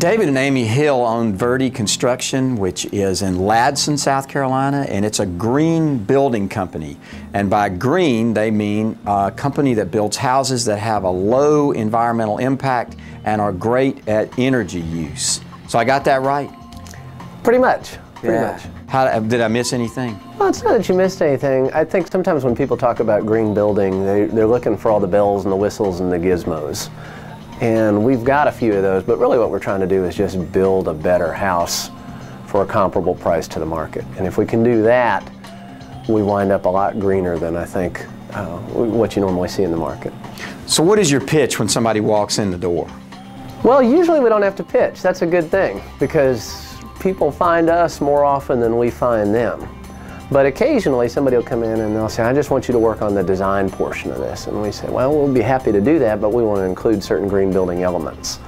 David and Amy Hill own Verdi Construction, which is in Ladson, South Carolina, and it's a green building company. And by green, they mean a company that builds houses that have a low environmental impact and are great at energy use. So I got that right? Pretty much. Pretty much. Did I miss anything? Well, it's not that you missed anything. I think sometimes when people talk about green building, they're looking for all the bells and the whistles and the gizmos. And we've got a few of those, but really what we're trying to do is just build a better house for a comparable price to the market. And if we can do that, we wind up a lot greener than I think what you normally see in the market. So what is your pitch when somebody walks in the door? Well, usually we don't have to pitch. That's a good thing, because people find us more often than we find them. But occasionally somebody will come in and they'll say, I just want you to work on the design portion of this. And we say, well, we'll be happy to do that, but we want to include certain green building elements.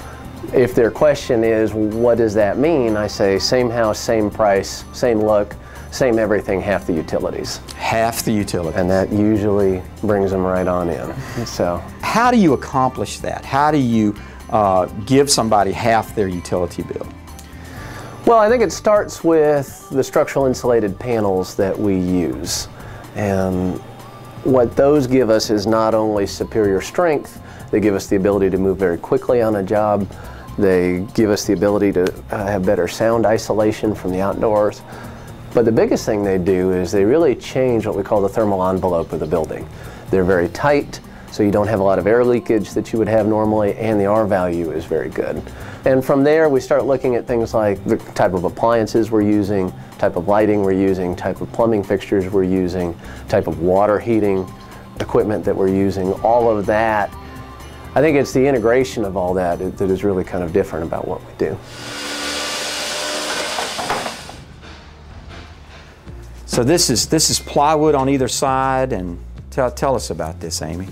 If their question is, what does that mean? I say, same house, same price, same look, same everything, half the utilities. Half the utilities. And that usually brings them right on in. So, how do you accomplish that? How do you give somebody half their utility bill? Well, I think it starts with the structural insulated panels that we use. And what those give us is not only superior strength, they give us the ability to move very quickly on a job. They give us the ability to have better sound isolation from the outdoors. But the biggest thing they do is they really change what we call the thermal envelope of the building. They're very tight, so you don't have a lot of air leakage that you would have normally, and the R value is very good. And from there, we start looking at things like the type of appliances we're using, type of lighting we're using, type of plumbing fixtures we're using, type of water heating equipment that we're using, all of that. I think it's the integration of all that that is really kind of different about what we do. So this is plywood on either side, and tell us about this, Amy.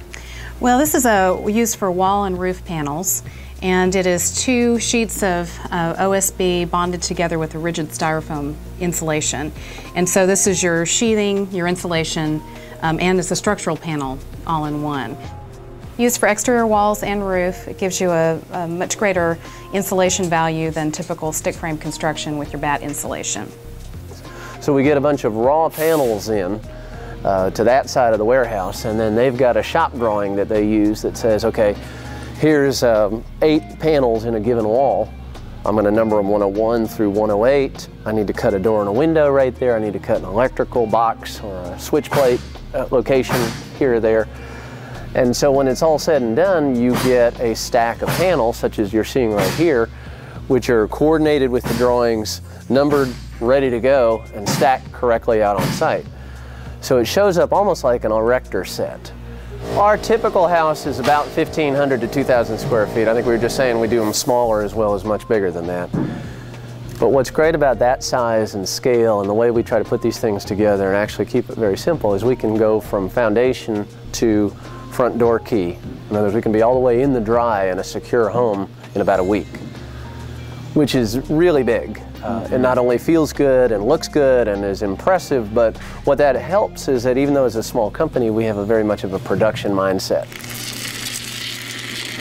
Well, this is used for wall and roof panels, and it is 2 sheets of OSB bonded together with a rigid styrofoam insulation. And so this is your sheathing, your insulation, and it's a structural panel all in one. Used for exterior walls and roof, it gives you a much greater insulation value than typical stick frame construction with your batt insulation. So we get a bunch of raw panels in to that side of the warehouse, and then they've got a shop drawing that they use that says, okay, here's 8 panels in a given wall. I'm going to number them 101 through 108. I need to cut a door and a window right there. I need to cut an electrical box or a switch plate location here or there. And so when it's all said and done, you get a stack of panels, such as you're seeing right here, which are coordinated with the drawings, numbered, ready to go, and stacked correctly out on site. So it shows up almost like an erector set. Our typical house is about 1,500 to 2,000 square feet. I think we were just saying we do them smaller as well as much bigger than that. But what's great about that size and scale and the way we try to put these things together and actually keep it very simple is we can go from foundation to front door key. In other words, we can be all the way in the dry in a secure home in about a week, which is really big. It not only feels good and looks good and is impressive, but what that helps is that even though it's a small company, we have very much of a production mindset.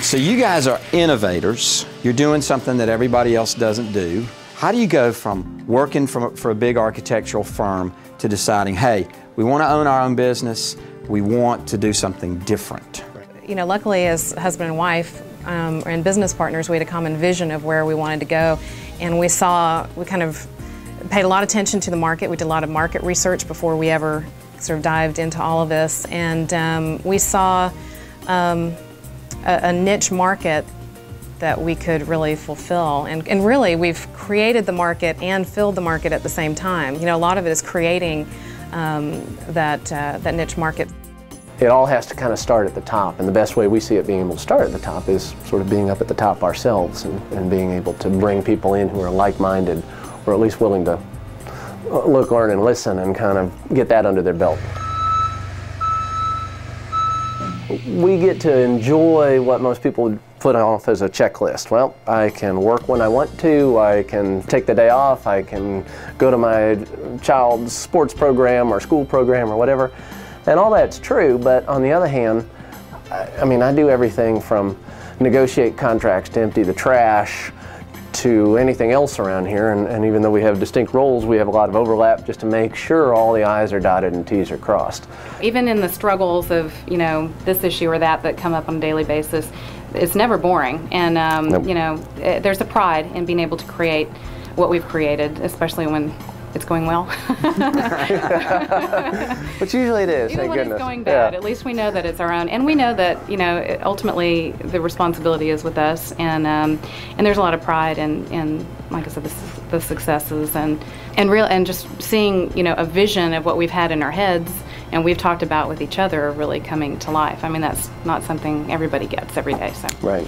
So you guys are innovators. You're doing something that everybody else doesn't do. How do you go from working for a big architectural firm to deciding, hey, we want to own our own business, we want to do something different? You know, luckily as husband and wife and business partners, we had a common vision of where we wanted to go. And we kind of paid a lot of attention to the market. We did a lot of market research before we ever sort of dived into all of this. And we saw a niche market that we could really fulfill. And really, we've created the market and filled the market at the same time. You know, a lot of it is creating that niche market. It all has to kind of start at the top, and the best way we see it being able to start at the top is sort of being up at the top ourselves and being able to bring people in who are like-minded, or at least willing to look, learn, and listen and kind of get that under their belt. We get to enjoy what most people would put off as a checklist. Well, I can work when I want to, I can take the day off, I can go to my child's sports program or school program or whatever. And all that's true, but on the other hand, I mean, I do everything from negotiate contracts to empty the trash to anything else around here, and even though we have distinct roles, we have a lot of overlap just to make sure all the I's are dotted and T's are crossed. Even in the struggles of, you know, this issue or that come up on a daily basis, it's never boring, and Nope. you know, there's a pride in being able to create what we've created, especially when it's going well. Which usually it is, Even thank when goodness. it's going bad, Yeah. at least we know that it's our own, and we know that, you know, ultimately the responsibility is with us, and there's a lot of pride in like I said, the successes and just seeing, you know, a vision of what we've had in our heads and we've talked about with each other really coming to life. I mean, that's not something everybody gets every day. So. Right.